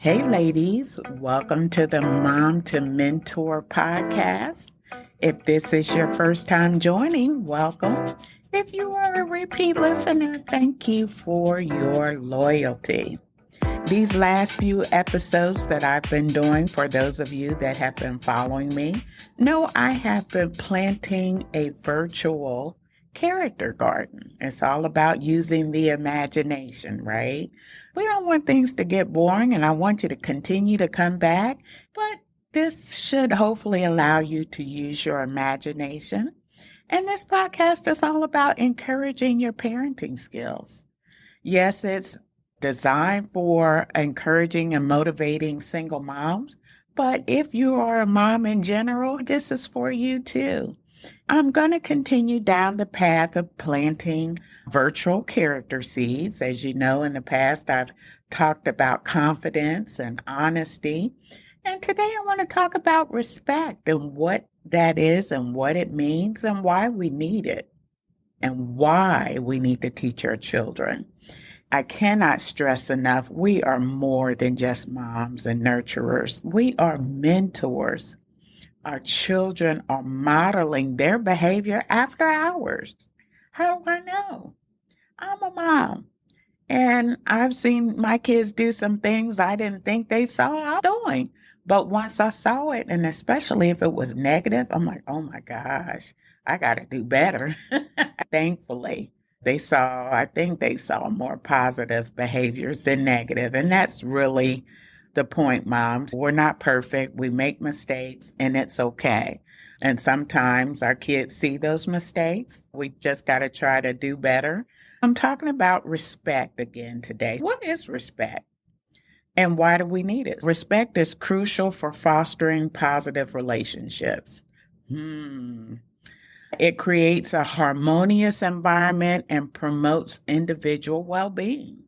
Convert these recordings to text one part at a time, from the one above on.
Hey, ladies, welcome to the Mom2Mentor podcast. If this is your first time joining, welcome. If you are a repeat listener, thank you for your loyalty. These last few episodes that I've been doing, for those of you that have been following me, know I have been planting a virtual character garden. It's all about using the imagination, right? We don't want things to get boring, and I want you to continue to come back, but this should hopefully allow you to use your imagination. And this podcast is all about encouraging your parenting skills. Yes, it's designed for encouraging and motivating single moms, but if you are a mom in general, this is for you too. I'm going to continue down the path of planting virtual character seeds. As you know, in the past, I've talked about confidence and honesty. And today I want to talk about respect and what that is and what it means and why we need it and why we need to teach our children. I cannot stress enough, we are more than just moms and nurturers. We are mentors. Our children are modeling their behavior after ours. How do I know? I'm a mom, and I've seen my kids do some things I didn't think they saw I'm doing. But once I saw it, and especially if it was negative, I'm like, oh my gosh, I got to do better. Thankfully, I think they saw more positive behaviors than negative. And that's really the point, moms. We're not perfect. We make mistakes, and it's okay. And sometimes our kids see those mistakes. We just got to try to do better. I'm talking about respect again today. What is respect? And why do we need it? Respect is crucial for fostering positive relationships. It creates a harmonious environment and promotes individual well-being.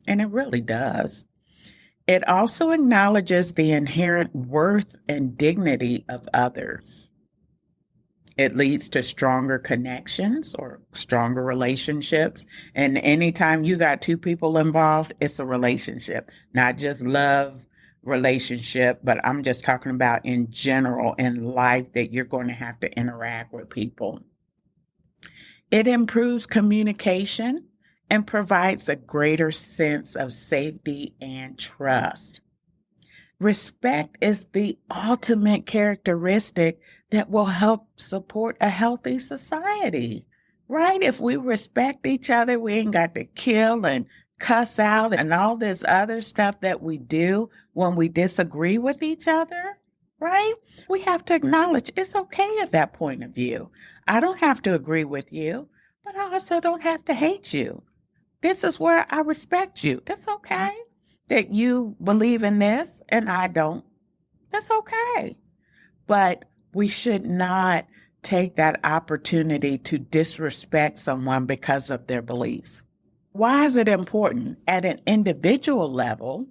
And it really does. It also acknowledges the inherent worth and dignity of others. It leads to stronger connections or stronger relationships. And anytime you got two people involved, it's a relationship, not just love relationship, but I'm just talking about in general in life that you're going to have to interact with people. It improves communication and provides a greater sense of safety and trust. Respect is the ultimate characteristic that will help support a healthy society, right? If we respect each other, we ain't got to kill and cuss out and all this other stuff that we do when we disagree with each other, right? We have to acknowledge it's okay at that point of view. I don't have to agree with you, but I also don't have to hate you. This is where I respect you. It's okay that you believe in this and I don't. It's okay. But we should not take that opportunity to disrespect someone because of their beliefs. Why is it important? At an individual level,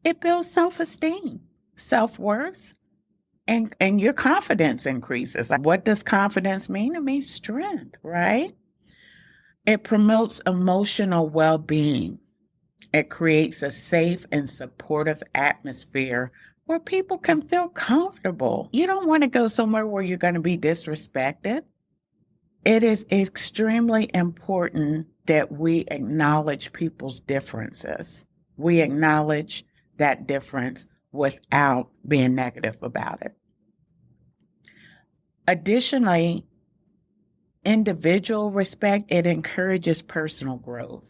it builds self-esteem, self-worth, and your confidence increases. What does confidence mean? It means strength, right? It promotes emotional well-being. It creates a safe and supportive atmosphere where people can feel comfortable. You don't want to go somewhere where you're going to be disrespected. It is extremely important that we acknowledge people's differences. We acknowledge that difference without being negative about it. Additionally, individual respect, it encourages personal growth.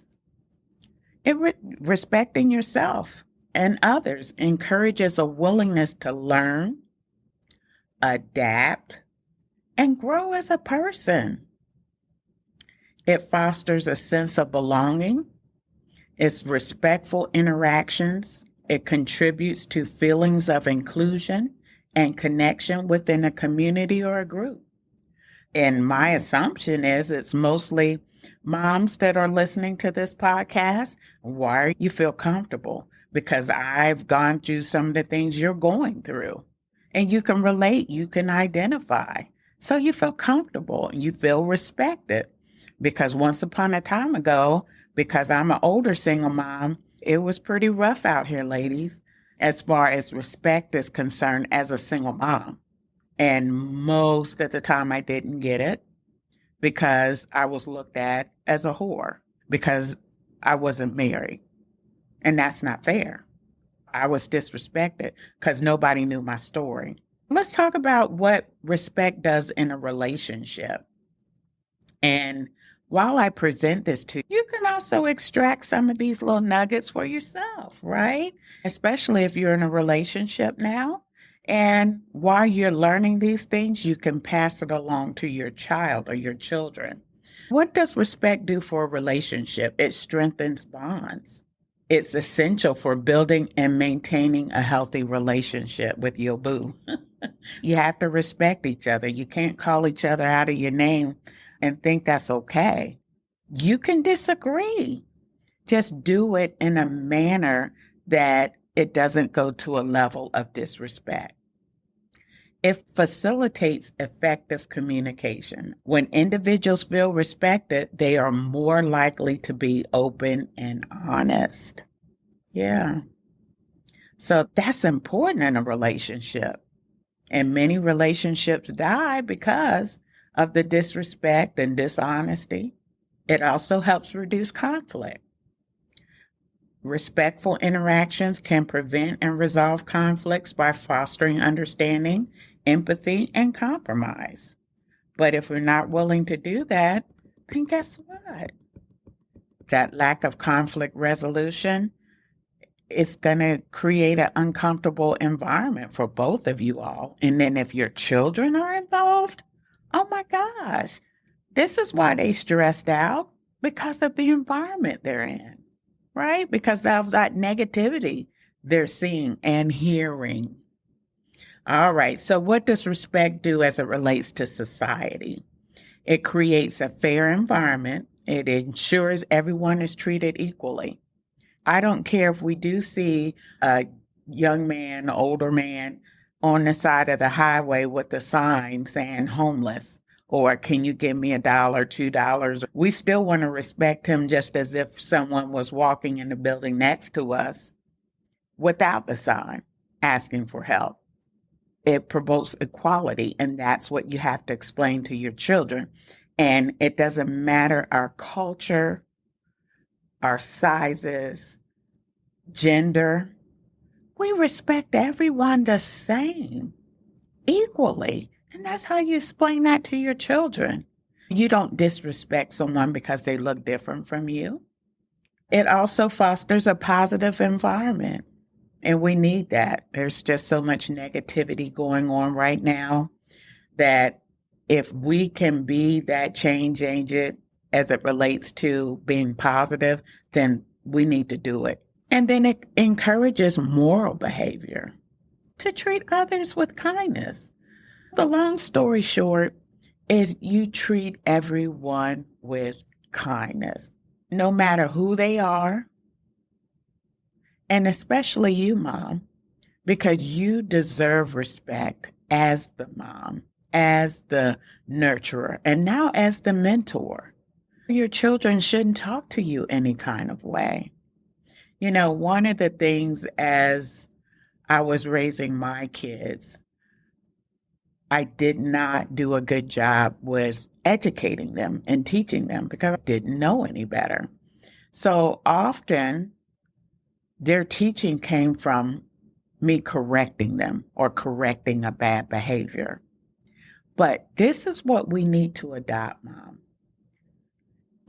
Respecting yourself and others encourages a willingness to learn, adapt, and grow as a person. It fosters a sense of belonging. It's respectful interactions. It contributes to feelings of inclusion and connection within a community or a group. And my assumption is it's mostly moms that are listening to this podcast. Why you feel comfortable? Because I've gone through some of the things you're going through. And you can relate, you can identify. So you feel comfortable and you feel respected. Because once upon a time ago, because I'm an older single mom, it was pretty rough out here, ladies, as far as respect is concerned as a single mom. And most of the time I didn't get it because I was looked at as a whore because I wasn't married. And that's not fair. I was disrespected because nobody knew my story. Let's talk about what respect does in a relationship. And while I present this to you, you can also extract some of these little nuggets for yourself, right? Especially if you're in a relationship now. And while you're learning these things, you can pass it along to your child or your children. What does respect do for a relationship? It strengthens bonds. It's essential for building and maintaining a healthy relationship with your boo. You have to respect each other. You can't call each other out of your name and think that's okay. You can disagree. Just do it in a manner that it doesn't go to a level of disrespect. It facilitates effective communication. When individuals feel respected, they are more likely to be open and honest. Yeah. So that's important in a relationship. And many relationships die because of the disrespect and dishonesty. It also helps reduce conflict. Respectful interactions can prevent and resolve conflicts by fostering understanding, empathy, and compromise. But if we're not willing to do that, then guess what? That lack of conflict resolution is going to create an uncomfortable environment for both of you all. And then if your children are involved, oh my gosh, this is why they stressed out because of the environment they're in, right? Because of that negativity they're seeing and hearing. All right, so what does respect do as it relates to society? It creates a fair environment. It ensures everyone is treated equally. I don't care if we do see a young man, older man on the side of the highway with a sign saying homeless, or can you give me $1, $2? We still want to respect him just as if someone was walking in the building next to us without the sign asking for help. It promotes equality, and that's what you have to explain to your children. And it doesn't matter our culture, our sizes, gender. We respect everyone the same, equally. And that's how you explain that to your children. You don't disrespect someone because they look different from you. It also fosters a positive environment. And we need that. There's just so much negativity going on right now that if we can be that change agent as it relates to being positive, then we need to do it. And then it encourages moral behavior to treat others with kindness. The long story short is you treat everyone with kindness, no matter who they are, and especially you, Mom, because you deserve respect as the mom, as the nurturer, and now as the mentor. Your children shouldn't talk to you any kind of way. You know, one of the things as I was raising my kids, I did not do a good job with educating them and teaching them because I didn't know any better. So often their teaching came from me correcting them or correcting a bad behavior. But this is what we need to adopt, Mom.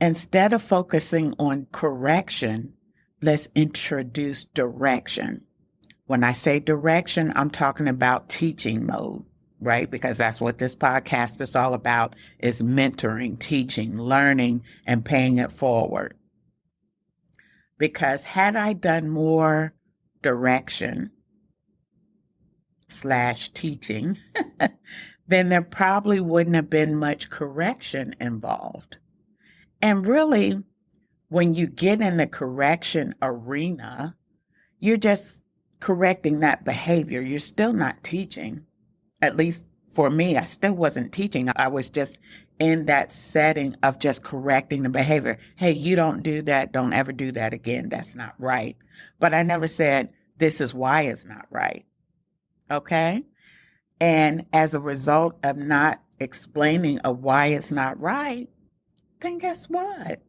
Instead of focusing on correction, let's introduce direction. When I say direction, I'm talking about teaching mode, right? Because that's what this podcast is all about, is mentoring, teaching, learning, and paying it forward. Because had I done more direction / teaching, then there probably wouldn't have been much correction involved. And really, when you get in the correction arena, you're just correcting that behavior. You're still not teaching. At least For me, I still wasn't teaching. I was just in that setting of just correcting the behavior. Hey, you don't do that. Don't ever do that again. That's not right. But I never said, this is why it's not right. Okay. And as a result of not explaining of why it's not right, then guess what?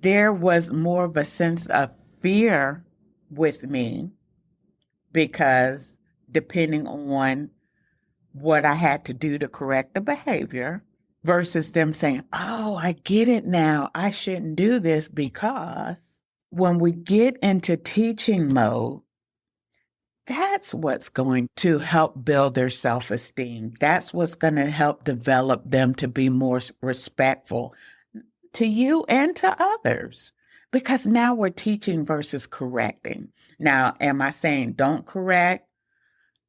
There was more of a sense of fear with me because depending on what I had to do to correct the behavior versus them saying, oh, I get it now. I shouldn't do this because when we get into teaching mode, that's what's going to help build their self-esteem. That's what's going to help develop them to be more respectful to you and to others. Because now we're teaching versus correcting. Now, am I saying don't correct?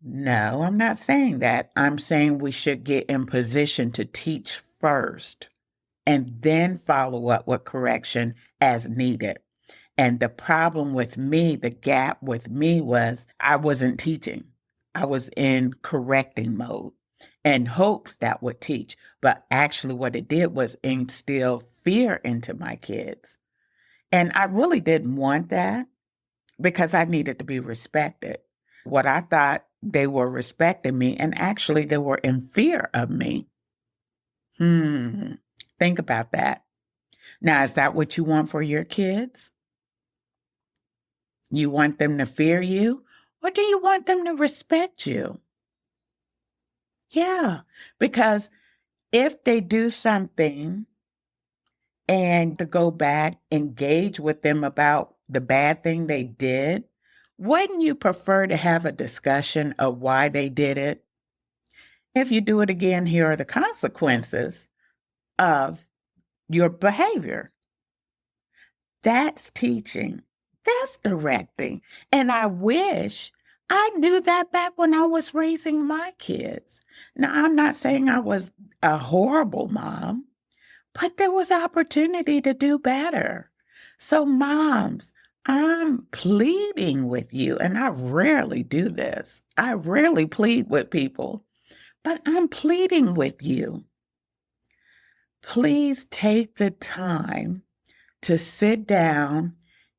No, I'm not saying that. I'm saying we should get in position to teach first and then follow up with correction as needed. And the problem with me, the gap with me was I wasn't teaching. I was in correcting mode and hopes that would teach. But actually what it did was instill fear into my kids. And I really didn't want that because I needed to be respected. What I thought they were respecting me, and actually they were in fear of me. Think about that. Now, is that what you want for your kids? You want them to fear you? Or do you want them to respect you? Yeah, because if they do something and to go back, engage with them about the bad thing they did, wouldn't you prefer to have a discussion of why they did it? If you do it again, here are the consequences of your behavior. That's teaching. That's directing. And I wish I knew that back when I was raising my kids. Now, I'm not saying I was a horrible mom, but there was opportunity to do better. So moms, I'm pleading with you, and I rarely do this. I rarely plead with people, but I'm pleading with you. Please take the time to sit down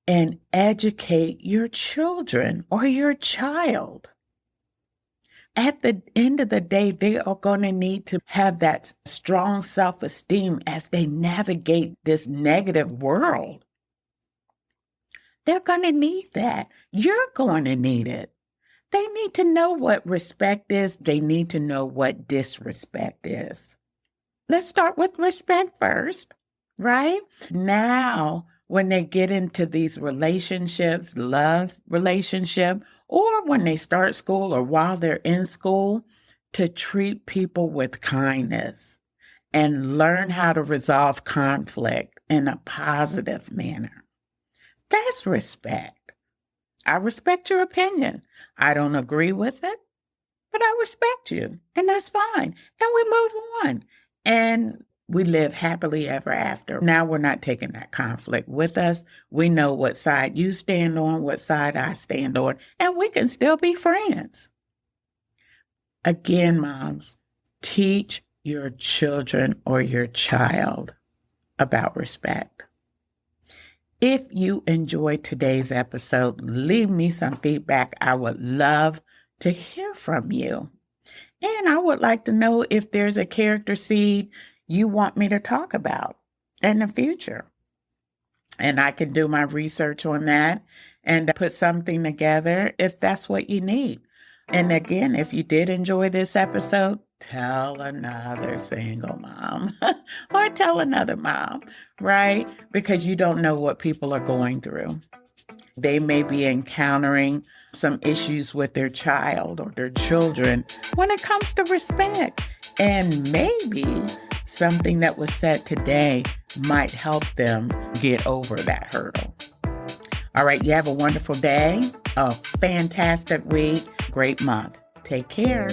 and educate your children or your child. At the end of the day, they are going to need to have that strong self-esteem as they navigate this negative world. They're going to need that. You're going to need it. They need to know what respect is. They need to know what disrespect is. Let's start with respect first, right? Now, when they get into these relationships, love relationship, or when they start school or while they're in school, to treat people with kindness and learn how to resolve conflict in a positive manner. That's respect. I respect your opinion. I don't agree with it, but I respect you, and that's fine. And we move on. And we live happily ever after. Now we're not taking that conflict with us. We know what side you stand on, what side I stand on, and we can still be friends. Again, moms, teach your children or your child about respect. If you enjoyed today's episode, leave me some feedback. I would love to hear from you. And I would like to know if there's a character seed you want me to talk about in the future. And I can do my research on that and put something together if that's what you need. And again, if you did enjoy this episode, tell another single mom or tell another mom, right? Because you don't know what people are going through. They may be encountering some issues with their child or their children when it comes to respect. And maybe something that was said today might help them get over that hurdle. All right, you have a wonderful day, a fantastic week, great month. Take care.